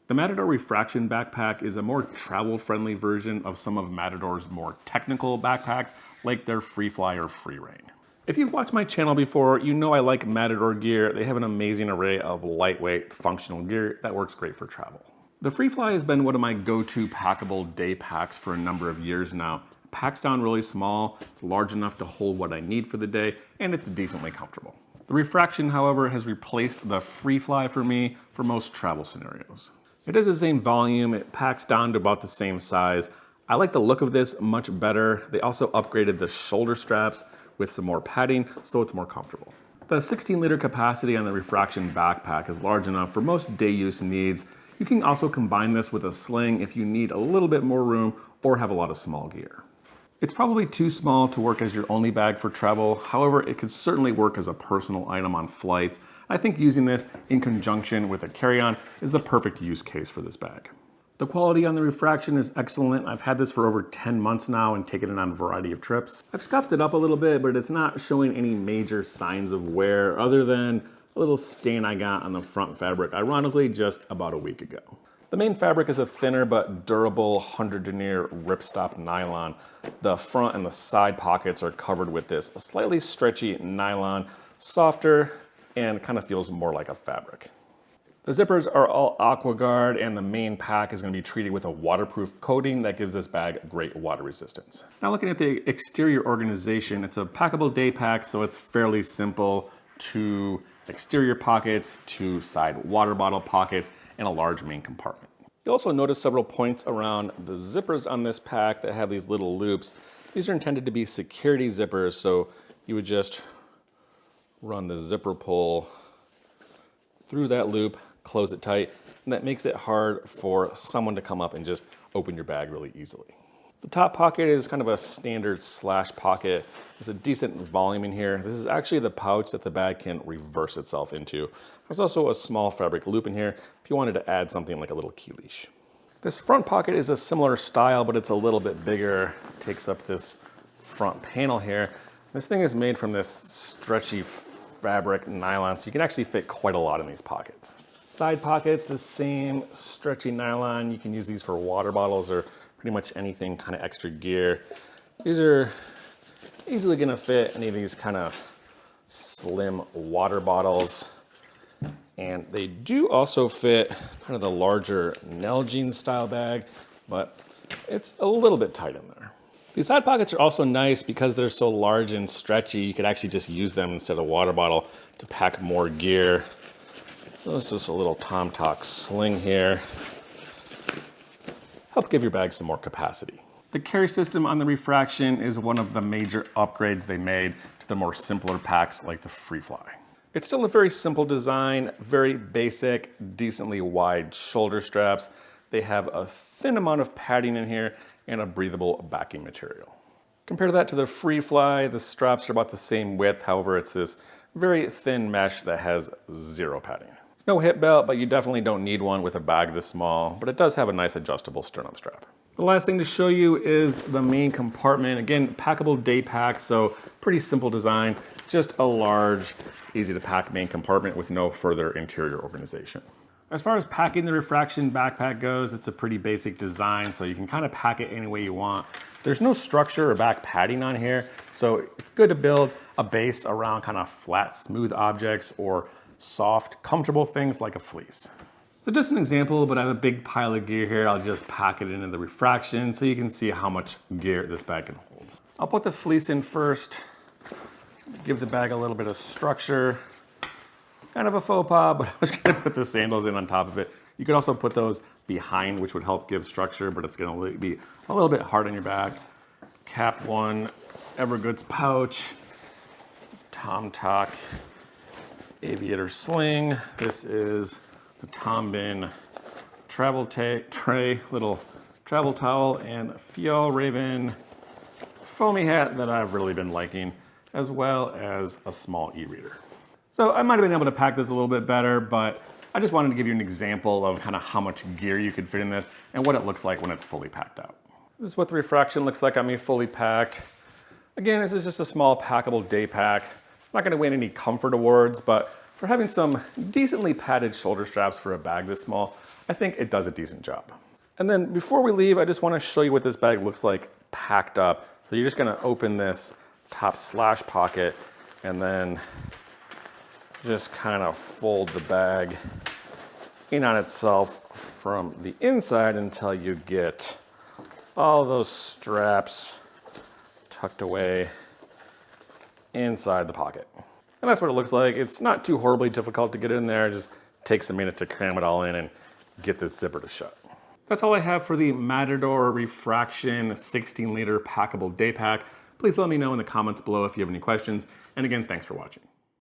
The Matador ReFraction Backpack is a more travel-friendly version of some of Matador's more technical backpacks, like their Freefly or Freerain. If you've watched my channel before, you know I like Matador gear. They have an amazing array of lightweight, functional gear that works great for travel. The Freefly has been one of my go-to packable day packs for a number of years now. It packs down really small, it's large enough to hold what I need for the day, and it's decently comfortable. The ReFraction, however, has replaced the Freefly for me for most travel scenarios. It has the same volume, it packs down to about the same size. I like the look of this much better. They also upgraded the shoulder straps with some more padding, so it's more comfortable. The 16-liter capacity on the ReFraction backpack is large enough for most day use needs. You can also combine this with a sling if you need a little bit more room or have a lot of small gear. It's probably too small to work as your only bag for travel. However, it could certainly work as a personal item on flights. I think using this in conjunction with a carry-on is the perfect use case for this bag. The quality on the ReFraction is excellent. I've had this for over 10 months now and taken it on a variety of trips. I've scuffed it up a little bit, but it's not showing any major signs of wear other than a little stain I got on the front fabric, ironically just about a week ago. The main fabric is a thinner but durable 100 denier ripstop nylon. The front and the side pockets are covered with this slightly stretchy nylon, softer and kind of feels more like a fabric. The zippers are all Aquaguard, and the main pack is going to be treated with a waterproof coating that gives this bag great water resistance. Now looking at the exterior organization, it's a packable day pack, so it's fairly simple. Two exterior pockets, two side water bottle pockets, and a large main compartment. You'll also notice several points around the zippers on this pack that have these little loops. These are intended to be security zippers, so you would just run the zipper pull through that loop, close it tight, and that makes it hard for someone to come up and just open your bag really easily. The top pocket is kind of a standard slash pocket. There's a decent volume in here. This is actually the pouch that the bag can reverse itself into. There's also a small fabric loop in here if you wanted to add something like a little key leash. This front pocket is a similar style, but it's a little bit bigger. It takes up this front panel here. This thing is made from this stretchy fabric nylon, so you can actually fit quite a lot in these pockets. Side pockets, the same stretchy nylon. You can use these for water bottles or pretty much anything kind of extra gear. These are easily gonna fit any of these kind of slim water bottles. And they do also fit kind of the larger Nalgene style bag, but it's a little bit tight in there. These side pockets are also nice because they're so large and stretchy. You could actually just use them instead of a water bottle to pack more gear. So it's just a little Tom Talk sling here. Help give your bag some more capacity. The carry system on the ReFraction is one of the major upgrades they made to the more simpler packs like the Freefly. It's still a very simple design, very basic, decently wide shoulder straps. They have a thin amount of padding in here and a breathable backing material. Compare that to the Freefly, the straps are about the same width, however it's this very thin mesh that has zero padding. No hip belt, but you definitely don't need one with a bag this small, but it does have a nice adjustable sternum strap. The last thing to show you is the main compartment. Again, packable day pack, so pretty simple design, just a large, easy to pack main compartment with no further interior organization. As far as packing the ReFraction backpack goes, it's a pretty basic design, so you can kind of pack it any way you want. There's no structure or back padding on here, so it's good to build a base around kind of flat, smooth objects or soft, comfortable things like a fleece. So just an example, but I have a big pile of gear here. I'll just pack it into the ReFraction so you can see how much gear this bag can hold. I'll put the fleece in first, give the bag a little bit of structure. Kind of a faux pas, but I was gonna put the sandals in on top of it. You could also put those behind, which would help give structure, but it's gonna be a little bit hard on your back. Cap one, Evergoods pouch, Tom Talk aviator sling. This is the Tom Bin travel tray, little travel towel, and Fjallraven foamy hat that I've really been liking, as well as a small e-reader. So I might have been able to pack this a little bit better, but I just wanted to give you an example of kind of how much gear you could fit in this and what it looks like when it's fully packed out. This is what the ReFraction looks like on me fully packed. Again, this is just a small packable day pack. It's not gonna win any comfort awards, but for having some decently padded shoulder straps for a bag this small, I think it does a decent job. And then before we leave, I just want to show you what this bag looks like packed up. So you're just going to open this top slash pocket and then just kind of fold the bag in on itself from the inside until you get all those straps tucked away inside the pocket. And that's what it looks like. It's not too horribly difficult to get in there. It just takes a minute to cram it all in and get this zipper to shut. That's all I have for the Matador ReFraction 16-liter packable day pack. Please let me know in the comments below if you have any questions. And again, thanks for watching.